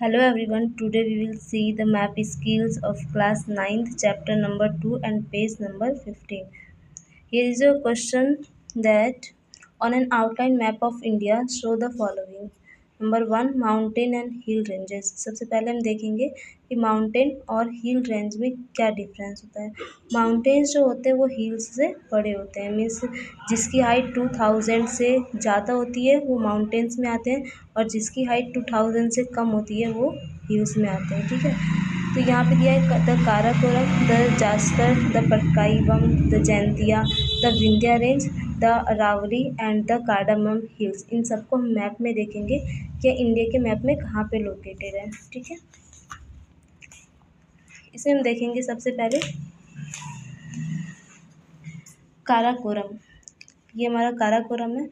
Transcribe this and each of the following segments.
Hello everyone, today we will see the map skills of class 9th chapter number 2 and page number 15. Here is a question that on an outline map of India show the following. Number 1 mountain and hill ranges. सबसे पहले हम देखेंगे कि mountain और hill range में क्या difference होता है। माउंटेन्स जो होते हैं वो हिल्स से बड़े होते हैं, मीन्स जिसकी हाइट 2000 से ज़्यादा होती है वो माउंटेन्स में आते हैं और जिसकी हाइट 2000 से कम होती है वो हिल्स में आते हैं। ठीक है, तो यहाँ पे दिया है the Karakoram, the Zaskar, the Patkai Bum, the Jaintia, the Vindhya range, the Aravalli and the Cardamom Hills. इन सबको हम मैप में देखेंगे कि इंडिया के मैप में कहाँ पे लोकेटेड है। ठीक है, इसे हम देखेंगे सबसे पहले काराकोरम। ये हमारा काराकोरम है।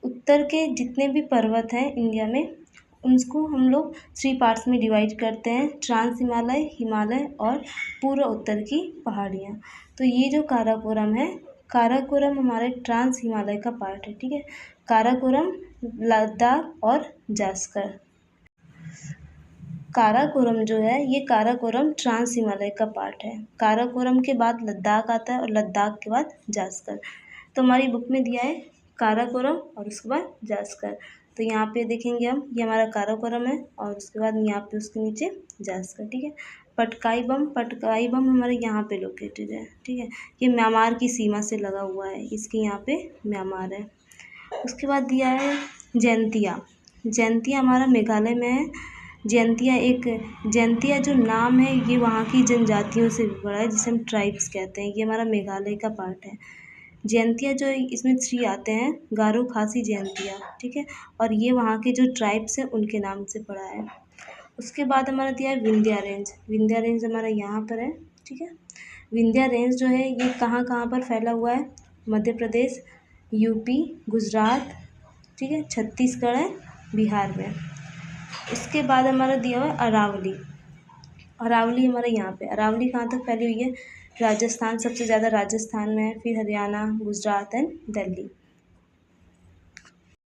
उत्तर के जितने भी पर्वत हैं इंडिया में उनको हम लोग 3 पार्ट्स में डिवाइड करते हैं, ट्रांस हिमालय, हिमालय और पूर्व उत्तर की पहाड़ियाँ। तो ये जो काराकोरम है, काराकोरम हमारे ट्रांस हिमालय का पार्ट है। ठीक है, काराकोरम, लद्दाख और जास्कर। काराकोरम जो है ये काराकोरम ट्रांस हिमालय का पार्ट है। काराकोरम के बाद लद्दाख आता है और लद्दाख के बाद जास्कर। तो हमारी बुक में दिया है काराकोरम और उसके बाद जास्कर। तो यहाँ पे देखेंगे हम, ये हमारा काराकोरम है और उसके बाद यहाँ पे उसके नीचे जास्कर। ठीक है, पटकाईबम हमारे यहाँ पे लोकेटेड है। ठीक है, ये म्यांमार की सीमा से लगा हुआ है, इसके यहाँ पे म्यांमार है। उसके बाद दिया है जैंतिया। जैंतिया हमारा मेघालय में है। जैंतिया जो नाम है ये वहाँ की जनजातियों से भी बड़ा है, जिसे हम ट्राइब्स कहते हैं। ये हमारा मेघालय का पार्ट है। जैंतिया जो इसमें 3 आते हैं, गारो, खासी, जैंतिया। ठीक है, और ये वहाँ के जो ट्राइब्स हैं उनके नाम से पड़ा है। उसके बाद हमारा दिया है विंध्या रेंज। विंध्या रेंज हमारा यहाँ पर है। ठीक है, विंध्या रेंज जो है ये कहाँ कहाँ पर फैला हुआ है, मध्य प्रदेश, यूपी, गुजरात, ठीक है, छत्तीसगढ़ है, बिहार में। इसके बाद हमारा दिया हुआ है अरावली। अरावली हमारे यहाँ पे, अरावली कहाँ तक फैली हुई है, राजस्थान, सबसे ज़्यादा राजस्थान में है, फिर Haryana, Gujarat and Delhi.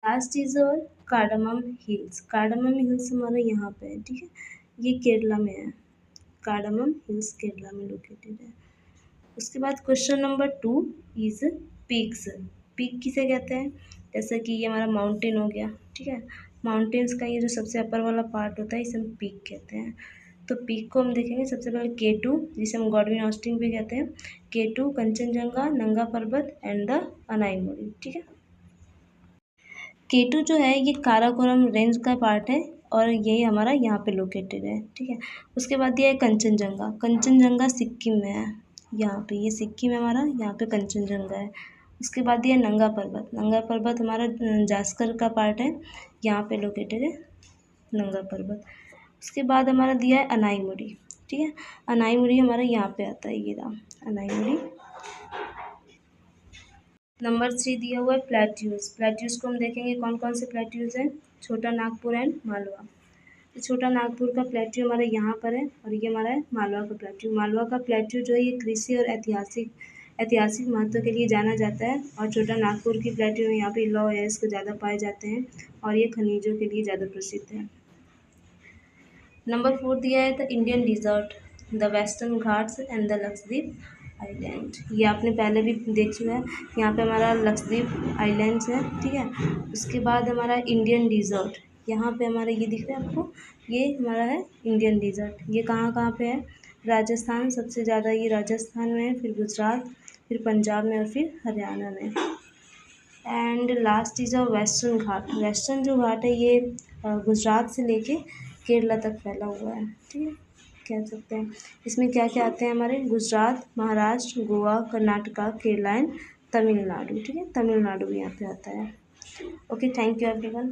Last is और कार्डामम हिल्स। कार्डामम हिल्स हमारे यहाँ पे है। ठीक है, ये केरला में है। कार्डामम हिल्स केरला में लोकेटेड है। उसके बाद question number 2 is peaks. Peak किसे कहते हैं, जैसे कि ये हमारा माउंटेन हो गया। ठीक है, माउंटेन्स का ये जो सबसे अपर वाला पार्ट होता है इसे हम पीक कहते हैं। तो पीक को हम देखेंगे सबसे पहले K2, जिसे हम गॉडविन ऑस्टिन भी कहते हैं। K2, कंचनजंगा, नंगा पर्वत एंड द अनाईमुड़ी। ठीक है, K2 जो है ये काराकोरम रेंज का पार्ट है और ये हमारा यहाँ पे लोकेटेड है। ठीक है, उसके बाद दिया है कंचनजंगा। कंचनजंगा सिक्किम में है, यहाँ पे, ये सिक्किम है हमारा, यहाँ पे कंचनजंगा है। उसके बाद दिया नंगा पर्वत। नंगा पर्वत हमारा जास्कर का पार्ट है, यहाँ पे लोकेटेड है नंगा पर्वत। उसके बाद हमारा दिया है अनाईमुड़ी। ठीक है, अनाईमुड़ी हमारा यहाँ पे आता है, ये रहा अनाईमुड़ी। नंबर 3 दिया हुआ है प्लेट्यूज। प्लेट्यूज को हम देखेंगे कौन कौन से प्लेट्यूज हैं, छोटा नागपुर एंड मालवा। तो छोटा नागपुर का प्लेट्यू हमारे यहाँ पर है और ये हमारा है मालवा का प्लेट्यू। मालवा का प्लेट्यू जो है ये कृषि और ऐतिहासिक महत्व के लिए जाना जाता है और छोटा नागपुर की प्लेट्यू में यहाँ पे लौह अयस्क ज़्यादा पाए जाते हैं और ये खनिजों के लिए ज़्यादा प्रसिद्ध है। नंबर 4 दिया है the Indian desert, the western ghats and the Lakshadweep island. ये आपने पहले भी देख चुका है, यहाँ पे हमारा लक्षद्वीप आइलैंड्स है। ठीक है, उसके बाद हमारा इंडियन डिजर्ट, यहाँ पे हमारा ये दिख रहा है आपको, ये हमारा है इंडियन डिजर्ट। ये कहाँ कहाँ पे है, राजस्थान, सबसे ज़्यादा ये राजस्थान में है, फिर गुजरात, फिर पंजाब में और फिर हरियाणा में। And last is a western Ghat. Western जो घाट है ये गुजरात से लेके केरला तक फैला हुआ है। ठीक है, कह सकते हैं इसमें क्या क्या आते हैं हमारे, गुजरात, महाराष्ट्र, गोवा, कर्नाटका, केरला एंड तमिलनाडु। ठीक है, तमिलनाडु भी यहाँ पे आता है। Okay, thank you everyone.